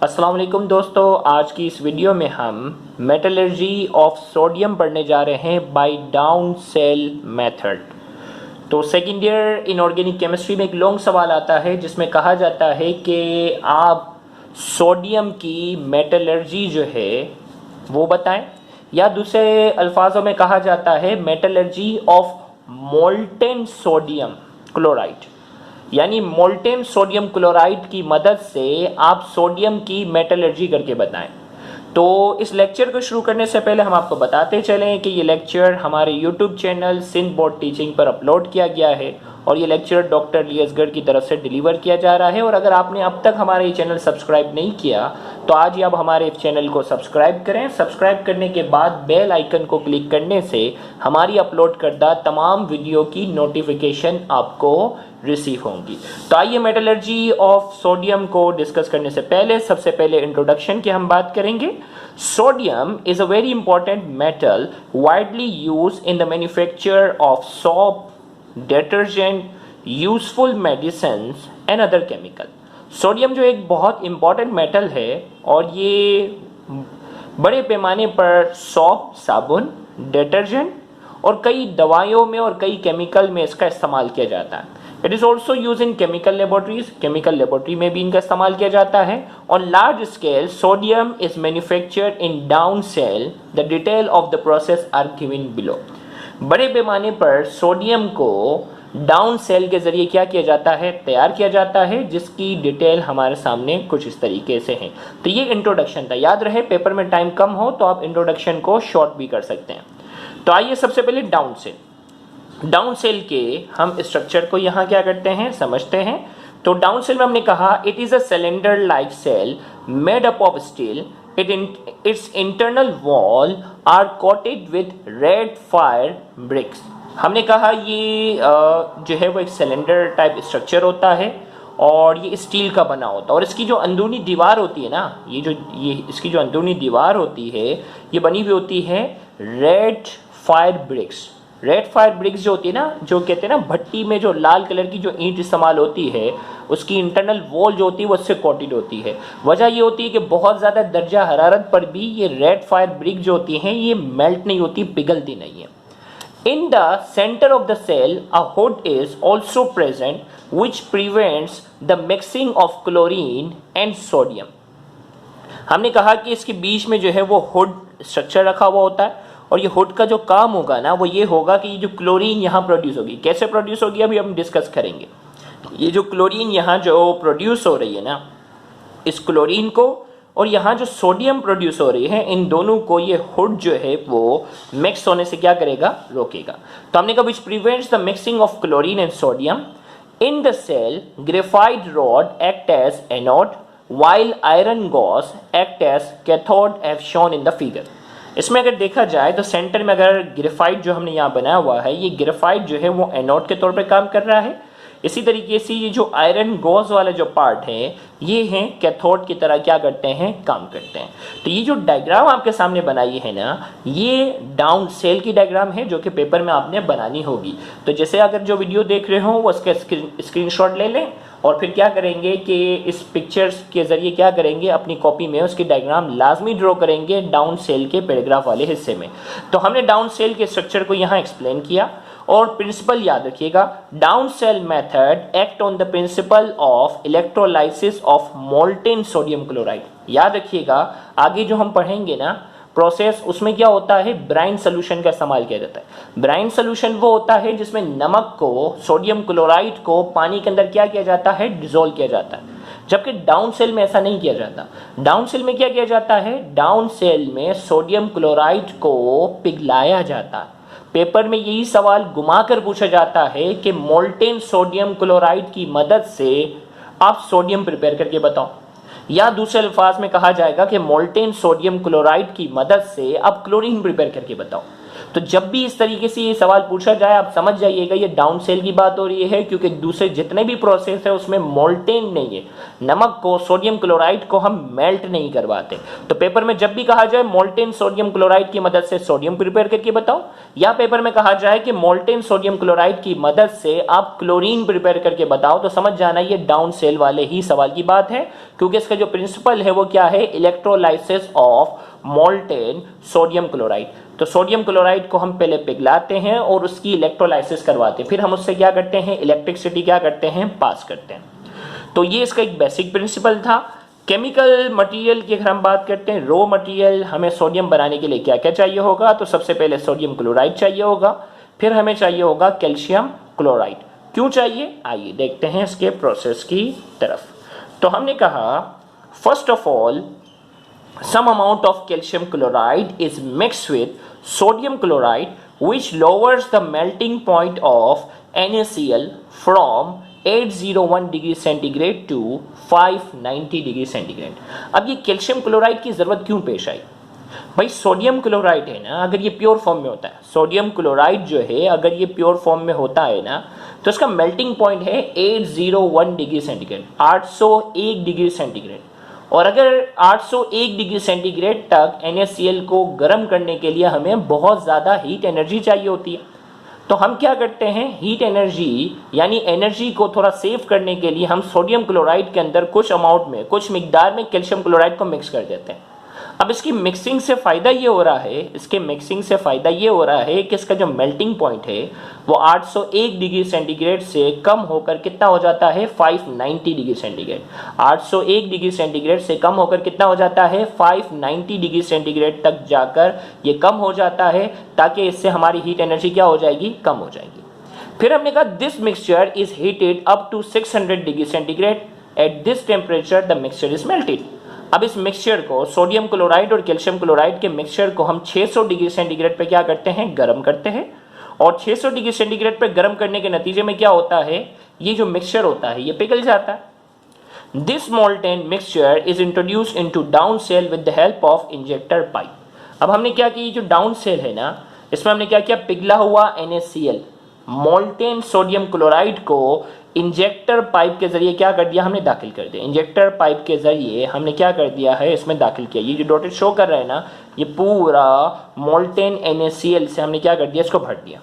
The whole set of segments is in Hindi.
अस्सलाम वालेकुम दोस्तों, आज की इस वीडियो में हम मेटलर्जी ऑफ सोडियम पढ़ने जा रहे हैं बाय डाउन सेल मेथड। तो सेकेंड ईयर इनऑर्गेनिक केमिस्ट्री में एक लॉन्ग सवाल आता है जिसमें कहा जाता है कि आप सोडियम की मेटलर्जी जो है वो बताएं, या दूसरे अल्फाजों में कहा जाता है metallurgy of molten sodium chloride, यानी मोल्टेन सोडियम क्लोराइड की मदद से आप सोडियम की मेटलर्जी करके बताएं। तो इस लेक्चर को शुरू करने से पहले हम आपको बताते चलें कि ये लेक्चर हमारे YouTube channel Sindh board teaching पर अपलोड किया गया है और ये लेक्चर डॉक्टर लियसगढ़ की तरफ से डिलीवर किया जा रहा है। और अगर आपने अब तक हमारा ये चैनल सब्सक्राइब नहीं किया तो आज ही आप हमारे चैनल को सब्सक्राइब करें। सब्सक्राइब करने के बाद बेल आइकन को क्लिक करने से हमारी अपलोड करदा तमाम वीडियो की नोटिफिकेशन आपको रिसीव होंगी। तो आइए मेटलर्जी ऑफ सोडियम को डिस्कस करने से पहले सबसे पहले इंट्रोडक्शन की हम बात करेंगे। Sodium is a very important metal widely use in the manufacture of soap, detergent, useful medicines and other chemical. Sodium जो एक बहुत इंपॉर्टेंट मेटल है और ये बड़े पैमाने पर सोप, साबुन, डिटर्जेंट और कई दवाइयों में और कई केमिकल में इसका इस्तेमाल किया जाता है। It is also use in chemical laboratories, chemical laboratory में भी इनका इस्तेमाल किया जाता है। On large scale sodium is manufactured in Down cell, the detail of the process are given below. बड़े पैमाने पर सोडियम को डाउन सेल के जरिए क्या किया जाता है, तैयार किया जाता है, जिसकी डिटेल हमारे सामने कुछ इस तरीके से है। तो ये इंट्रोडक्शन था। याद रहे पेपर में टाइम कम हो तो आप इंट्रोडक्शन को शॉर्ट भी कर सकते हैं। तो आइए सबसे पहले डाउन सेल के हम स्ट्रक्चर को यहाँ क्या करते हैं समझते हैं। तो डाउन सेल में हमने कहा it is a cylinder like cell made up of steel. Its internal wall are coated with red fire bricks। हमने कहा ये जो है वो एक सिलेंडर टाइप स्ट्रक्चर होता है और ये स्टील का बना होता है और इसकी जो अंदरूनी दीवार होती है ना, ये इसकी जो अंदरूनी दीवार होती है ये बनी हुई होती है red fire bricks. Red fire bricks जो होती है ना, जो कहते हैं ना भट्टी में जो लाल कलर की जो ईंट इस्तेमाल होती है उसकी इंटरनल वॉल जो होती है वो उससे कोटेड होती है। वजह ये होती है कि बहुत ज़्यादा दर्जा हरारत पर भी ये रेड फायर ब्रिक जो होती हैं ये मेल्ट नहीं होती, पिघलती नहीं है। In the centre of the cell a hood is also present which prevents the mixing of chlorine and sodium. हमने कहा कि इसके बीच में जो है वो हुड स्ट्रक्चर रखा हुआ होता है और ये हुड का जो काम होगा ना वो ये होगा कि ये जो क्लोरीन यहाँ प्रोड्यूस होगी, कैसे प्रोड्यूस होगी अभी हम डिस्कस करेंगे। ये जो क्लोरीन यहाँ जो प्रोड्यूस हो रही है ना, इस क्लोरीन को और यहाँ जो सोडियम प्रोड्यूस हो रही है, इन दोनों को ये हुड जो है वो मिक्स होने से क्या करेगा, रोकेगा। तो हमने कहा which prevents the mixing of chlorine and sodium. In the cell graphite rod act as anode while iron gauze act as cathode as shown in the figure। इसमें अगर देखा जाए तो सेंटर में अगर ग्रेफाइट जो हमने यहाँ बनाया हुआ है, ये ग्रेफाइट जो है वो एनोड के तौर पे काम कर रहा है। इसी तरीके से ये जो आयरन गॉज वाला जो पार्ट है ये है कैथोड की तरह क्या करते हैं, काम करते हैं। तो ये जो डायग्राम आपके सामने बनाई है ना, ये डाउन सेल की डायग्राम है जो कि पेपर में आपने बनानी होगी। तो जैसे अगर जो वीडियो देख रहे हो वो उसका स्क्रीनशॉट ले लें और फिर क्या करेंगे कि इस पिक्चर्स के जरिए क्या करेंगे, अपनी कॉपी में उसकी डायग्राम लाजमी ड्रॉ करेंगे डाउन सेल के पैराग्राफ वाले हिस्से में। तो हमने डाउन सेल के स्ट्रक्चर को यहाँ एक्सप्लेन किया और प्रिंसिपल याद रखिएगा, Down cell method act on the principle of electrolysis of molten sodium chloride. याद रखिएगा आगे जो हम पढ़ेंगे ना प्रोसेस, उसमें क्या होता है, ब्राइन सोल्यूशन का इस्तेमाल किया जाता है। ब्राइन सोल्यूशन वो होता है जिसमें नमक को, सोडियम क्लोराइड को पानी के अंदर क्या किया जाता है, डिसॉल्व किया जाता है। जबकि डाउन सेल में ऐसा नहीं किया जाता। डाउन सेल में क्या किया जाता है, डाउन सेल में सोडियम क्लोराइड को पिघलाया जाता है। पेपर में यही सवाल घुमाकर पूछा जाता है कि मोल्टेन सोडियम क्लोराइड की मदद से आप सोडियम प्रिपेयर करके बताओ, या दूसरे अल्फाज में कहा जाएगा कि मोल्टेन सोडियम क्लोराइड की मदद से आप क्लोरीन प्रिपेयर करके बताओ। तो जब भी इस तरीके से ये सवाल पूछा जाए आप समझ जाइएगा ये डाउन सेल की बात हो रही है, क्योंकि दूसरे जितने भी प्रोसेस है उसमें मोल्टेन नहीं है। नमक को, सोडियम क्लोराइड को हम मेल्ट नहीं करवाते। तो पेपर में जब भी कहा जाए मोल्टेन सोडियम क्लोराइड की मदद से सोडियम प्रिपेयर करके बताओ, या पेपर में कहा जाए कि मोल्टेन सोडियम क्लोराइड की मदद से आप क्लोरीन प्रिपेयर करके बताओ, तो समझ जाना ये डाउन सेल वाले ही सवाल की बात है, क्योंकि इसका जो प्रिंसिपल है वो क्या है, electrolysis of molten sodium chloride. तो सोडियम क्लोराइड को हम पहले पिघलाते हैं और उसकी इलेक्ट्रोलाइसिस करवाते हैं, फिर हम उससे क्या करते हैं, इलेक्ट्रिसिटी क्या करते हैं, पास करते हैं। तो ये इसका एक बेसिक प्रिंसिपल था। केमिकल मटेरियल की अगर हम बात करते हैं, रॉ मटेरियल हमें सोडियम बनाने के लिए क्या क्या चाहिए होगा, तो सबसे पहले सोडियम क्लोराइड चाहिए होगा, फिर हमें चाहिए होगा कैल्शियम क्लोराइड। क्यों चाहिए, आइए देखते हैं इसके प्रोसेस की तरफ। तो हमने कहा first of all some amount of calcium chloride is mixed with sodium chloride which lowers the melting point of NaCl from 801 degree centigrade to 590 degree centigrade. अब ये कैल्शियम क्लोराइड की जरूरत क्यों पेश आई, भाई सोडियम क्लोराइड है ना, अगर ये प्योर फॉर्म में होता है, सोडियम क्लोराइड जो है अगर ये प्योर फॉर्म में होता है ना, तो इसका मेल्टिंग पॉइंट है 801 डिग्री सेंटीग्रेड, 801 डिग्री सेंटीग्रेड। और अगर 801 डिग्री सेंटीग्रेड तक NaCl को गर्म करने के लिए हमें बहुत ज़्यादा हीट एनर्जी चाहिए होती है, तो हम क्या करते हैं, हीट एनर्जी यानी एनर्जी को थोड़ा सेव करने के लिए हम सोडियम क्लोराइड के अंदर कुछ अमाउंट में, कुछ मिकदार में कैल्शियम क्लोराइड को मिक्स कर देते हैं। अब इसकी मिक्सिंग से फ़ायदा ये हो रहा है, इसके मिक्सिंग से फ़ायदा ये हो रहा है कि इसका जो मेल्टिंग पॉइंट है वो 801 डिग्री सेंटीग्रेड से कम होकर कितना हो जाता है, 590 डिग्री सेंटीग्रेड। 801 डिग्री सेंटीग्रेड से कम होकर कितना हो जाता है, 590 डिग्री सेंटीग्रेड तक जाकर ये कम हो जाता है, ताकि इससे हमारी हीट एनर्जी क्या हो जाएगी, कम हो जाएगी। फिर हमने कहा this mixture is heated up to 600 degree centigrade, at this temperature the mixture is melted. अब इस मिक्सचर को, सोडियम क्लोराइड और कैल्शियम क्लोराइड के मिक्सचर को हम 600 डिग्री सेंटीग्रेड पे क्या करते हैं, गर्म करते हैं। और 600 डिग्री सेंटीग्रेड पे गर्म करने के नतीजे में क्या होता है, ये जो मिक्सचर होता है ये पिघल जाता है। This molten mixture is introduce into Down cell with the help of injector pipe. अब हमने क्या किया, जो डाउन सेल है ना, इसमें हमने क्या किया, पिघला हुआ NaCl मोल्टेन सोडियम क्लोराइड को इंजेक्टर पाइप के जरिए क्या कर दिया, हमने दाखिल कर दिया। इंजेक्टर पाइप के जरिए हमने क्या कर दिया है, इसमें दाखिल किया। ये जो डॉटेड शो कर रहा है ना, ये पूरा मोल्टेन NaCl से हमने क्या कर दिया, इसको भर दिया।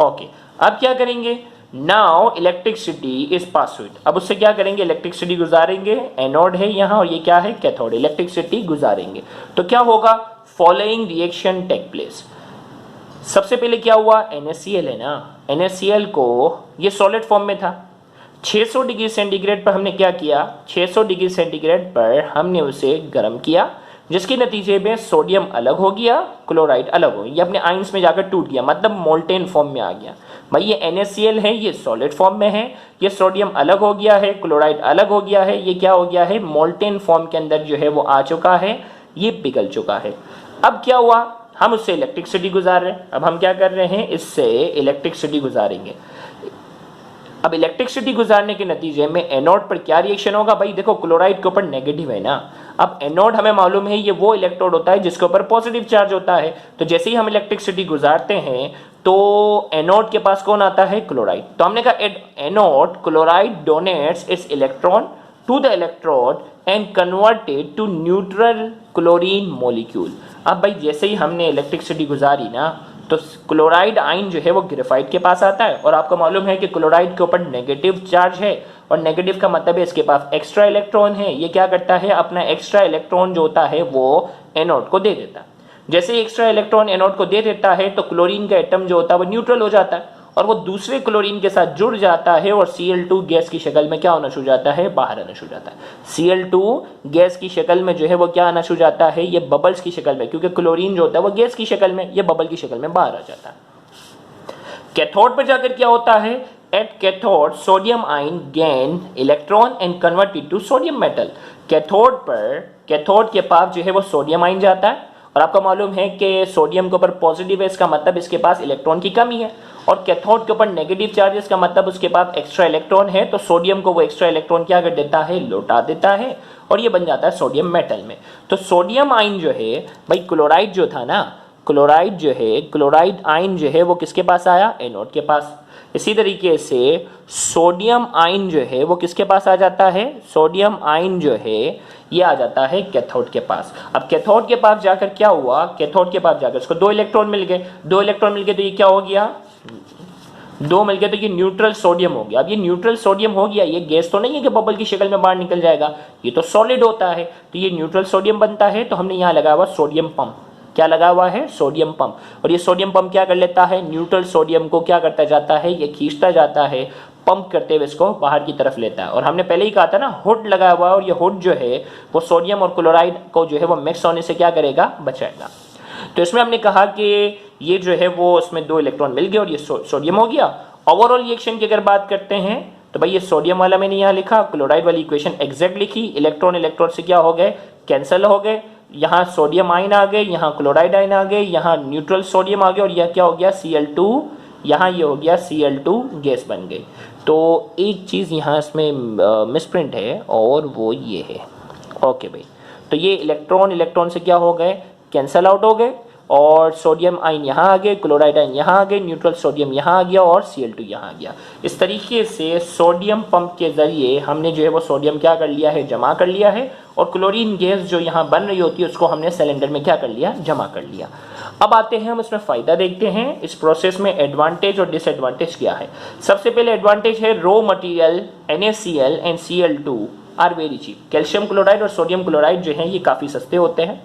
ओके, अब क्या करेंगे, now electricity is pass with. अब उससे क्या करेंगे, इलेक्ट्रिसिटी गुजारेंगे। एनोड है यहाँ और ये क्या है, कैथोड। इलेक्ट्रिसिटी गुजारेंगे तो क्या होगा, फॉलोइंग रिएक्शन टेक प्लेस। सबसे पहले क्या हुआ, NaCl है ना, NaCl को ये सॉलिड फॉर्म में था, 600 डिग्री सेंटीग्रेड पर हमने क्या किया, 600 डिग्री सेंटीग्रेड पर हमने उसे गर्म किया, जिसके नतीजे में सोडियम अलग हो गया, क्लोराइड अलग हो गया, ये अपने आइंस में जाकर टूट गया, मतलब मोल्टेन फॉर्म में आ गया। भाई ये NaCl है, ये सॉलिड फॉर्म में है, ये सोडियम अलग हो गया है, क्लोराइड अलग हो गया है, ये क्या हो गया है, मोल्टेन फॉर्म के अंदर जो है वो आ चुका है, ये पिघल चुका है। अब क्या हुआ, हम उससे इलेक्ट्रिसिटी गुजार रहे हैं। अब हम क्या कर रहे हैं, इससे इलेक्ट्रिसिटी गुजारेंगे। अब इलेक्ट्रिसिटी गुजारने के नतीजे में एनोड पर क्या रिएक्शन होगा, भाई देखो क्लोराइड के ऊपर नेगेटिव है ना। अब एनोड हमें मालूम है ये वो इलेक्ट्रोड होता है जिसके ऊपर पॉजिटिव चार्ज होता है, तो जैसे ही हम इलेक्ट्रिसिटी गुजारते हैं तो एनोड के पास कौन आता है, क्लोराइड। तो हमने कहा anode chloride donates its electron to the electrode and converted to neutral chlorine molecule. अब भाई जैसे ही हमने इलेक्ट्रिसिटी गुजारी ना, तो क्लोराइड आयन जो है वो ग्रेफाइट के पास आता है, और आपको मालूम है कि क्लोराइड के ऊपर नेगेटिव चार्ज है, और नेगेटिव का मतलब है इसके पास एक्स्ट्रा इलेक्ट्रॉन है। ये क्या करता है, अपना एक्स्ट्रा इलेक्ट्रॉन जो होता है वो एनोड को दे देता है। जैसे ही एक्स्ट्रा इलेक्ट्रॉन एनोड को दे देता है तो क्लोरीन का एटम जो होता है वो न्यूट्रल हो जाता है, और वो दूसरे क्लोरीन के साथ जुड़ जाता है, और Cl2 गैस की शक्ल में क्या होना शुरू जाता है, बाहर आना शुरू जाता है। Cl2 गैस की शक्ल में जो है वो क्या आना शुरू जाता है, ये बबल्स की शक्ल में, क्योंकि क्लोरीन जो होता है वो गैस की शक्ल में, ये बबल की शक्ल में बाहर आ जाता है। कैथोड पर जाकर क्या होता है, at cathode sodium ion gain electron and converted to sodium metal. Cathode पर, कैथोड के पास जो है वो सोडियम आयन जाता है, और आपको मालूम है कि सोडियम के ऊपर पॉजिटिव है, इसका मतलब इसके पास इलेक्ट्रॉन की कमी है, और कैथोड के ऊपर नेगेटिव चार्जेस का मतलब उसके पास एक्स्ट्रा इलेक्ट्रॉन है, तो सोडियम को वो एक्स्ट्रा इलेक्ट्रॉन क्या कर देता है, लौटा देता है, और ये बन जाता है सोडियम मेटल में। तो सोडियम आयन जो है भाई, क्लोराइड जो था ना, क्लोराइड जो है, क्लोराइड आयन जो है वो किसके पास आया, एनोड के पास। इसी तरीके से सोडियम आयन जो है वो किसके पास आ जाता है, सोडियम आयन जो है ये आ जाता है कैथोड के पास। अब कैथोड के पास जाकर क्या हुआ, कैथोड के पास जाकर इसको 2 इलेक्ट्रॉन मिल गए, 2 इलेक्ट्रॉन मिल गए तो ये क्या हो गया, 2 मिल गए तो ये न्यूट्रल सोडियम हो गया। अब ये न्यूट्रल सोडियम हो गया, ये गैस तो नहीं है कि बबल की शक्ल में बाहर निकल जाएगा, ये तो सॉलिड होता है, तो ये न्यूट्रल सोडियम बनता है। तो हमने यहाँ लगाया हुआ सोडियम पंप, क्या लगा हुआ है, सोडियम पंप। और ये सोडियम पंप क्या कर लेता है, न्यूट्रल सोडियम को क्या करता जाता है, ये खींचता जाता है, पंप करते हुए इसको बाहर की तरफ लेता है। और हमने पहले ही कहा था ना, हुड लगा हुआ है, और ये हुड जो है वो सोडियम और क्लोराइड को जो है वो मिक्स होने से क्या करेगा, बचाएगा। तो इसमें हमने कहा कि ये जो है वो उसमें 2 इलेक्ट्रॉन मिल गए और ये सोडियम हो गया। ओवरऑल रिएक्शन की अगर बात करते हैं तो भाई ये सोडियम वाला मैंने यहाँ लिखा, क्लोराइड वाली इक्वेशन एग्जैक्ट लिखी, इलेक्ट्रॉन इलेक्ट्रॉन से क्या हो गए, कैंसिल हो गए, यहाँ सोडियम आयन आ गए, यहाँ क्लोराइड आयन आ गए, यहाँ न्यूट्रल सोडियम आ गया, और यह क्या हो गया, Cl2, यहाँ ये हो गया Cl2 गैस बन गई। तो एक चीज़ यहाँ इसमें मिसप्रिंट है और वो ये है, ओके भाई। तो ये इलेक्ट्रॉन इलेक्ट्रॉन से क्या हो गए, कैंसल आउट हो गए, और सोडियम आयन यहाँ आ गए, क्लोराइड आयन यहाँ आ गए, न्यूट्रल सोडियम यहाँ आ गया और Cl2 यहाँ आ गया। इस तरीके से सोडियम पंप के जरिए हमने जो है वो सोडियम क्या कर लिया है, जमा कर लिया है, और क्लोरीन गैस जो यहाँ बन रही होती है उसको हमने सिलेंडर में क्या कर लिया, जमा कर लिया। अब आते हैं हम इसमें फ़ायदा देखते हैं, इस प्रोसेस में एडवांटेज और डिसएडवांटेज क्या है। सबसे पहले एडवांटेज है raw material NaCl and Cl2 are very cheap. Calcium chloride और सोडियम क्लोराइड जो है ये काफ़ी सस्ते होते हैं।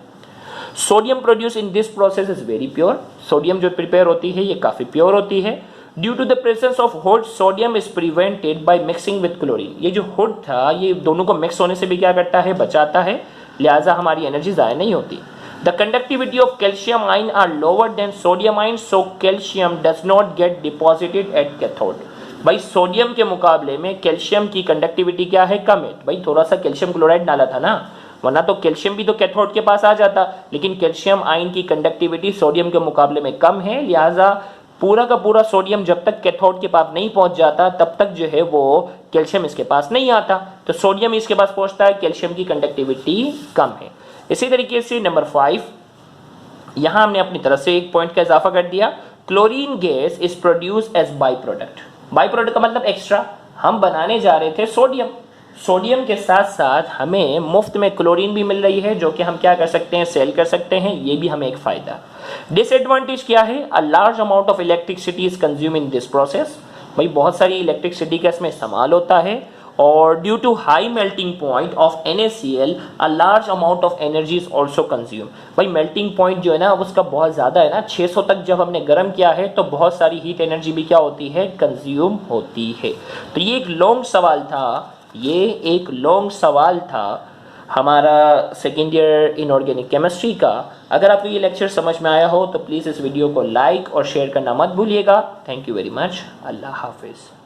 Sodium produce in this process is very pure, sodium जो प्रिपेयर होती है ये काफ़ी प्योर होती है। Due to the presence of hood, sodium is prevented by mixing with chlorine. ये जो हुड था ये दोनों को मिक्स होने से भी क्या करता है, बचाता है, लिहाजा हमारी एनर्जी ज़ाया नहीं होती। The conductivity of calcium ion are lower than sodium ion, so calcium does not get deposited at cathode. भाई सोडियम के मुकाबले में कैल्शियम की कंडक्टिविटी क्या है, कम है। भाई थोड़ा सा कैल्शियम क्लोराइड डाला था ना, वरना तो कैल्शियम भी तो कैथोड के पास आ जाता, लेकिन कैल्शियम आयन की कंडक्टिविटी सोडियम के मुकाबले में कम है, लिहाजा पूरा का पूरा सोडियम जब तक कैथोड के पास नहीं पहुंच जाता तब तक जो है वो कैल्शियम इसके पास नहीं आता। तो सोडियम इसके पास पहुंचता है, कैल्शियम की कंडक्टिविटी कम है। इसी तरीके से नंबर 5, यहां हमने अपनी तरफ से एक पॉइंट का इजाफा कर दिया, chlorine gas is produce as by product. By product का मतलब एक्स्ट्रा, हम बनाने जा रहे थे सोडियम, सोडियम के साथ साथ हमें मुफ्त में क्लोरीन भी मिल रही है जो कि हम क्या कर सकते हैं, सेल कर सकते हैं, ये भी हमें एक फायदा। डिसएडवांटेज क्या है, अ large amount of electricity is consume in this process. भाई बहुत सारी इलेक्ट्रिसिटी का इसमें इस्तेमाल होता है, और due to high melting point of NaCl a large amount of energy is also consume. भाई मेल्टिंग पॉइंट जो है ना उसका बहुत ज़्यादा है ना, 600 तक जब हमने गर्म किया है तो बहुत सारी हीट एनर्जी भी क्या होती है, कंज्यूम होती है। तो ये एक लॉन्ग सवाल था, ये एक लॉन्ग सवाल था हमारा सेकेंड ईयर इनऑर्गेनिक केमिस्ट्री का। अगर आपको ये लेक्चर समझ में आया हो तो प्लीज़ इस वीडियो को लाइक और शेयर करना मत भूलिएगा। थैंक यू वेरी मच, अल्लाह हाफिज़।